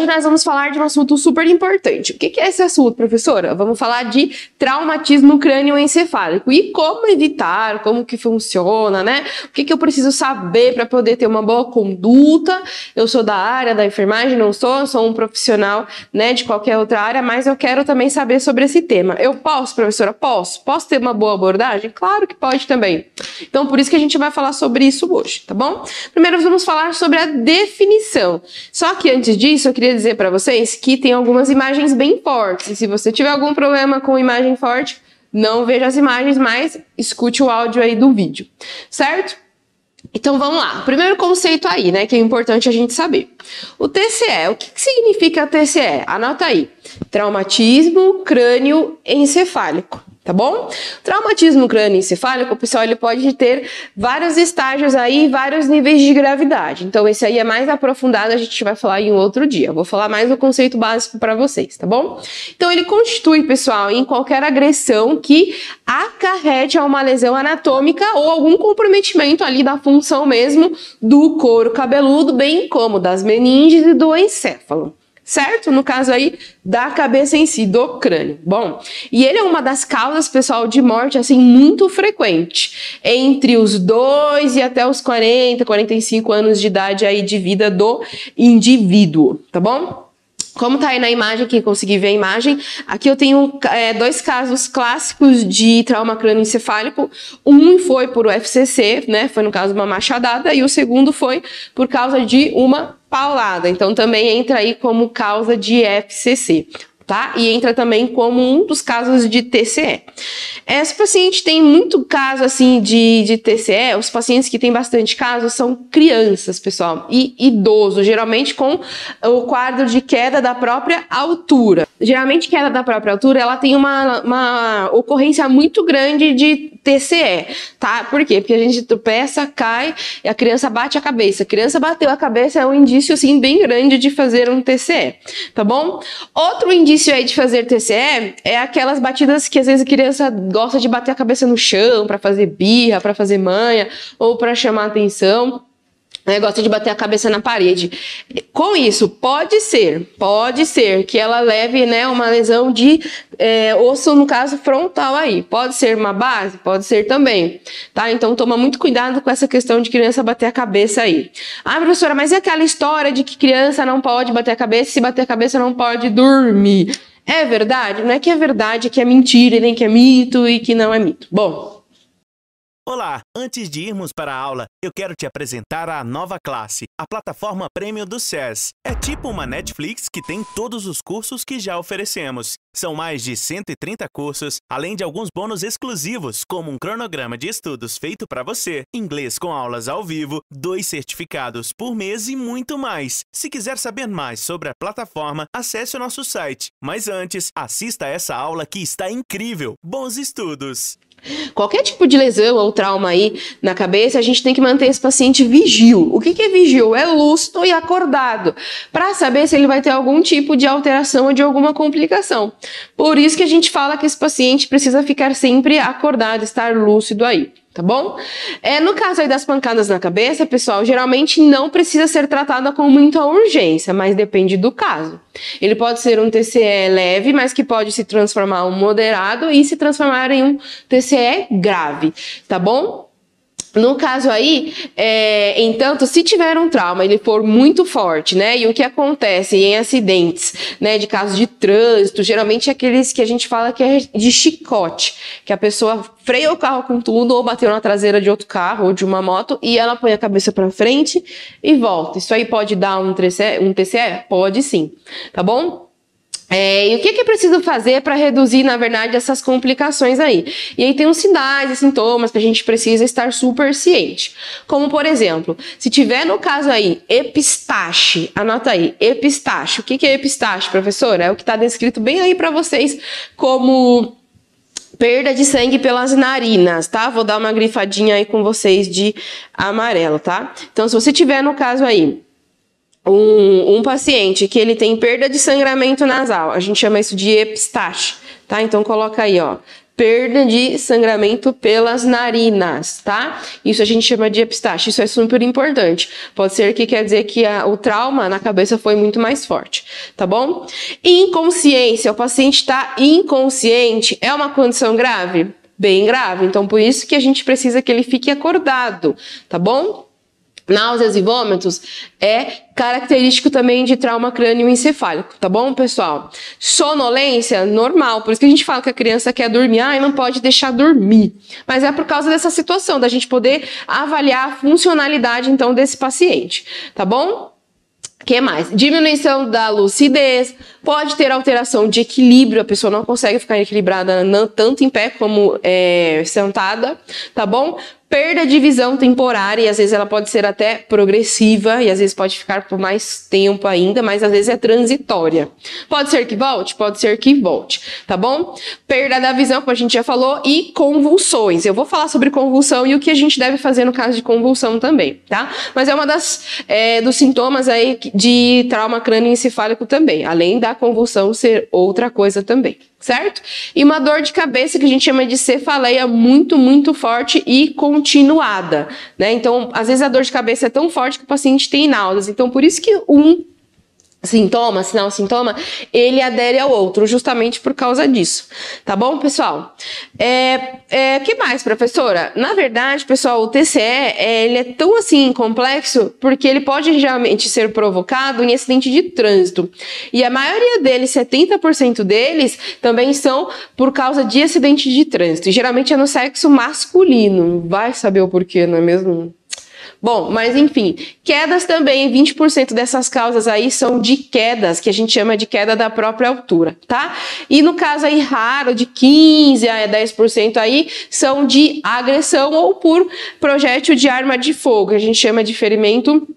hoje nós vamos falar de um assunto super importante. O que é esse assunto, professora? Vamos falar de traumatismo crânioencefálico e como evitar, como que funciona, né? O que eu preciso saber para poder ter uma boa conduta. Eu sou da área da enfermagem, não sou um profissional, né, de qualquer outra área, mas eu quero também saber sobre esse tema. Eu posso, professora? Posso. Posso ter uma boa abordagem? Claro que pode também. Então, por isso que a gente vai falar sobre isso hoje, tá bom? Primeiro, vamos falar sobre a definição. Só que antes disso, eu queria dizer para vocês que tem algumas imagens bem fortes. E se você tiver algum problema com imagem forte, não veja as imagens, mas escute o áudio aí do vídeo, certo? Então vamos lá. Primeiro conceito aí, né, que é importante a gente saber. O TCE, o que significa TCE? Anota aí. Traumatismo crânioencefálico. Tá bom? Traumatismo crânioencefálico, pessoal, ele pode ter vários estágios aí, vários níveis de gravidade. Então, esse aí é mais aprofundado, a gente vai falar em um outro dia. Eu vou falar mais do conceito básico para vocês, tá bom? Então, ele constitui, pessoal, em qualquer agressão que acarrete a uma lesão anatômica ou algum comprometimento ali da função mesmo do couro cabeludo, bem como das meninges e do encéfalo. Certo? No caso aí, da cabeça em si, do crânio. Bom, e ele é uma das causas, pessoal, de morte, assim, muito frequente. Entre os 2 e até os 40, 45 anos de idade aí de vida do indivíduo, tá bom? Como tá aí na imagem, quem conseguir ver a imagem, aqui eu tenho 2 casos clássicos de trauma crânioencefálico. Um foi por FCC, né? Foi no caso de uma machadada, e o segundo foi por causa de uma paulada. Então também entra aí como causa de FCC. Tá? E entra também como um dos casos de TCE. Esse paciente tem muito caso assim de TCE, os pacientes que têm bastante caso são crianças, pessoal, e idosos, geralmente com o quadro de queda da própria altura. Geralmente queda da própria altura, ela tem uma ocorrência muito grande de TCE, tá? Por quê? Porque a gente tropeça, cai e a criança bate a cabeça. A criança bateu a cabeça é um indício assim bem grande de fazer um TCE, tá bom? Outro indício aí de fazer TCE é aquelas batidas que às vezes a criança gosta de bater a cabeça no chão para fazer birra, para fazer manha ou para chamar atenção. Gosta de bater a cabeça na parede. Com isso, pode ser que ela leve, né, uma lesão de osso, no caso frontal aí. Pode ser uma base? Pode ser também, tá? Então toma muito cuidado com essa questão de criança bater a cabeça aí. Ah, professora, mas é aquela história de que criança não pode bater a cabeça, se bater a cabeça não pode dormir. É verdade? Não é que é verdade, que é mentira, nem que é mito e que não é mito. Bom, olá! Antes de irmos para a aula, eu quero te apresentar a nova classe, a plataforma Premium do SES. É tipo uma Netflix que tem todos os cursos que já oferecemos. São mais de 130 cursos, além de alguns bônus exclusivos, como um cronograma de estudos feito para você, inglês com aulas ao vivo, 2 certificados por mês e muito mais. Se quiser saber mais sobre a plataforma, acesse o nosso site. Mas antes, assista a essa aula que está incrível. Bons estudos! Qualquer tipo de lesão ou trauma aí na cabeça, a gente tem que manter esse paciente vigil. O que é vigil? É lúcido e acordado, para saber se ele vai ter algum tipo de alteração ou de alguma complicação. Por isso que a gente fala que esse paciente precisa ficar sempre acordado, estar lúcido aí. Tá bom? No caso aí das pancadas na cabeça, pessoal, geralmente não precisa ser tratada com muita urgência, mas depende do caso. Ele pode ser um TCE leve, mas que pode se transformar em um moderado e se transformar em um TCE grave, tá bom? No caso aí, entanto, se tiver um trauma, ele for muito forte, né? E o que acontece em acidentes, né? De casos de trânsito, geralmente é aqueles que a gente fala que é de chicote, que a pessoa freia o carro com tudo ou bateu na traseira de outro carro ou de uma moto e ela põe a cabeça para frente e volta. Isso aí pode dar um TCE? Pode sim, tá bom? E o que é preciso fazer para reduzir, na verdade, essas complicações aí? E aí tem uns sinais e sintomas que a gente precisa estar super ciente. Como, por exemplo, se tiver no caso aí, epistaxe, anota aí, epistaxe. O que é epistaxe, professora? É o que está descrito bem aí para vocês como perda de sangue pelas narinas, tá? Vou dar uma grifadinha aí com vocês de amarelo, tá? Então, se você tiver no caso aí, um paciente que ele tem perda de sangramento nasal, a gente chama isso de epistaxe, tá? Então coloca aí, ó, perda de sangramento pelas narinas, tá? Isso a gente chama de epistaxe, isso é super importante. Pode ser que quer dizer que o trauma na cabeça foi muito mais forte, tá bom? Inconsciência, o paciente está inconsciente, é uma condição grave? Bem grave, então por isso que a gente precisa que ele fique acordado, tá bom? Náuseas e vômitos é característico também de trauma crânioencefálico, tá bom, pessoal? Sonolência, normal, por isso que a gente fala que a criança quer dormir, e não pode deixar dormir. Mas é por causa dessa situação, da gente poder avaliar a funcionalidade, então, desse paciente, tá bom? O que mais? Diminuição da lucidez, pode ter alteração de equilíbrio, a pessoa não consegue ficar equilibrada tanto em pé como sentada, tá bom? Perda de visão temporária, e às vezes ela pode ser até progressiva, e às vezes pode ficar por mais tempo ainda, mas às vezes é transitória. Pode ser que volte? Pode ser que volte, tá bom? Perda da visão, como a gente já falou, e convulsões. Eu vou falar sobre convulsão e o que a gente deve fazer no caso de convulsão também, tá? Mas é uma dos sintomas aí de trauma crânioencefálico também, além da convulsão ser outra coisa também. Certo? E uma dor de cabeça que a gente chama de cefaleia muito, muito forte e continuada, né? Então, às vezes a dor de cabeça é tão forte que o paciente tem náuseas. Então, por isso que sinal, ele adere ao outro, justamente por causa disso. Tá bom, pessoal? Que mais, professora? Na verdade, pessoal, o TCE, ele é tão assim complexo porque ele pode geralmente ser provocado em acidente de trânsito. E a maioria deles, 70% deles, também são por causa de acidente de trânsito. E geralmente é no sexo masculino. Vai saber o porquê, não é mesmo? Bom, mas enfim, quedas também, 20% dessas causas aí são de quedas, que a gente chama de queda da própria altura, tá? E no caso aí raro, de 15 a 10% aí, são de agressão ou por projétil de arma de fogo, a gente chama de ferimento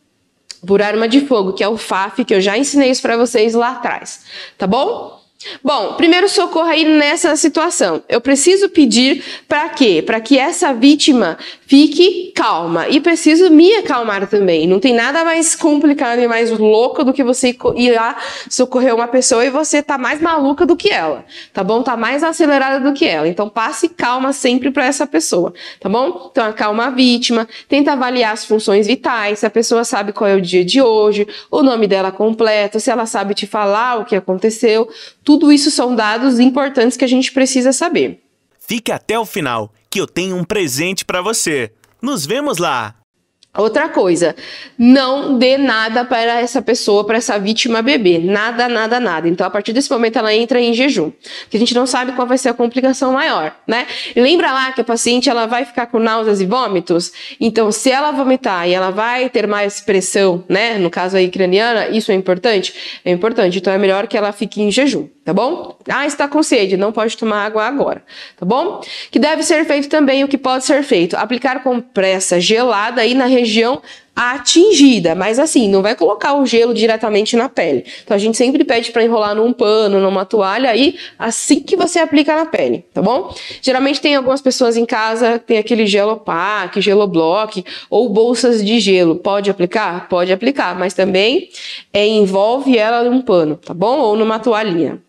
por arma de fogo, que é o FAF, que eu já ensinei isso pra vocês lá atrás, tá bom? Bom, primeiro socorro aí nessa situação. Eu preciso pedir para quê? Para que essa vítima fique calma. E preciso me acalmar também. Não tem nada mais complicado e mais louco do que você ir lá socorrer uma pessoa e você tá mais maluca do que ela, tá bom? Tá mais acelerada do que ela. Então passe calma sempre para essa pessoa, tá bom? Então acalma a vítima, tenta avaliar as funções vitais, se a pessoa sabe qual é o dia de hoje, o nome dela completo, se ela sabe te falar o que aconteceu. Tudo isso são dados importantes que a gente precisa saber. Fique até o final, que eu tenho um presente para você. Nos vemos lá! Outra coisa, não dê nada para essa pessoa, para essa vítima beber. Nada, nada, nada. Então, a partir desse momento, ela entra em jejum. Porque a gente não sabe qual vai ser a complicação maior, né? E lembra lá que a paciente, ela vai ficar com náuseas e vômitos? Então, se ela vomitar e ela vai ter mais pressão, né? No caso aí, craniana, isso é importante? É importante. Então, é melhor que ela fique em jejum, tá bom? Está com sede, não pode tomar água agora, tá bom? Que deve ser feito também, o que pode ser feito? Aplicar compressa gelada aí na região atingida, mas assim, não vai colocar o gelo diretamente na pele. Então a gente sempre pede para enrolar num pano, numa toalha aí, assim que você aplica na pele, tá bom? Geralmente tem algumas pessoas em casa que tem aquele Gelopac, Geloblock ou bolsas de gelo. Pode aplicar? Pode aplicar, mas também envolve ela num pano, tá bom? Ou numa toalhinha,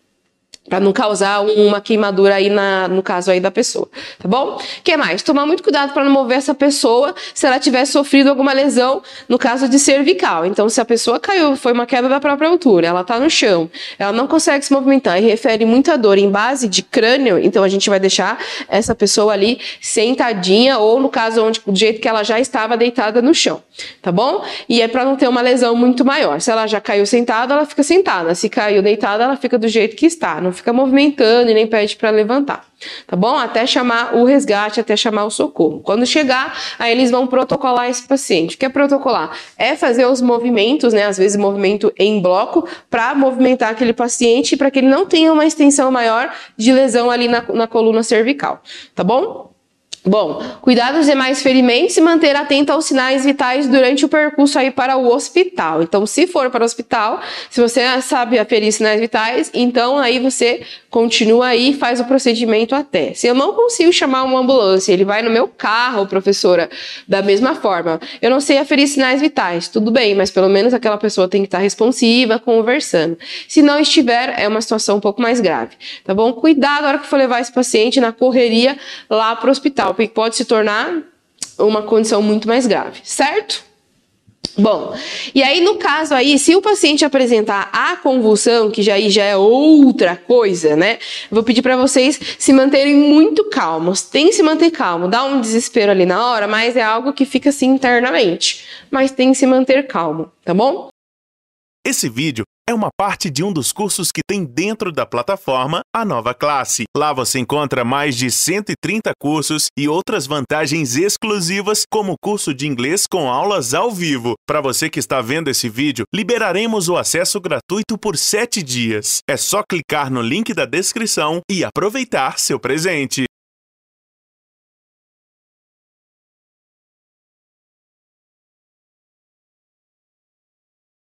para não causar uma queimadura aí no caso aí da pessoa, tá bom? O que mais? Tomar muito cuidado para não mover essa pessoa se ela tiver sofrido alguma lesão, no caso de cervical. Então, se a pessoa caiu, foi uma queda da própria altura, ela tá no chão, ela não consegue se movimentar e refere muita dor em base de crânio, então a gente vai deixar essa pessoa ali sentadinha ou no caso do jeito que ela já estava deitada no chão, tá bom? E é para não ter uma lesão muito maior. Se ela já caiu sentada, ela fica sentada. Se caiu deitada, ela fica do jeito que está. Não fica movimentando e nem pede para levantar, tá bom? Até chamar o resgate, até chamar o socorro. Quando chegar, aí eles vão protocolar esse paciente. O que é protocolar? É fazer os movimentos, né? Às vezes movimento em bloco, para movimentar aquele paciente, para que ele não tenha uma extensão maior de lesão ali na coluna cervical, tá bom? Bom, cuidar dos demais ferimentos e manter atento aos sinais vitais durante o percurso aí para o hospital. Então, se for para o hospital, se você sabe aferir sinais vitais, então aí você continua aí e faz o procedimento até. Se eu não consigo chamar uma ambulância, ele vai no meu carro, professora, da mesma forma. Eu não sei aferir sinais vitais, tudo bem, mas pelo menos aquela pessoa tem que estar responsiva, conversando. Se não estiver, é uma situação um pouco mais grave, tá bom? Cuidado na hora que for levar esse paciente na correria lá para o hospital, porque pode se tornar uma condição muito mais grave, certo? Bom, e aí no caso aí, se o paciente apresentar a convulsão, que já é outra coisa, né? Eu vou pedir para vocês se manterem muito calmos. Tem que se manter calmo, dá um desespero ali na hora, mas é algo que fica assim internamente. Mas tem que se manter calmo, tá bom? Esse vídeo é uma parte de um dos cursos que tem dentro da plataforma A Nova Classe. Lá você encontra mais de 130 cursos e outras vantagens exclusivas, como o curso de inglês com aulas ao vivo. Para você que está vendo esse vídeo, liberaremos o acesso gratuito por 7 dias. É só clicar no link da descrição e aproveitar seu presente.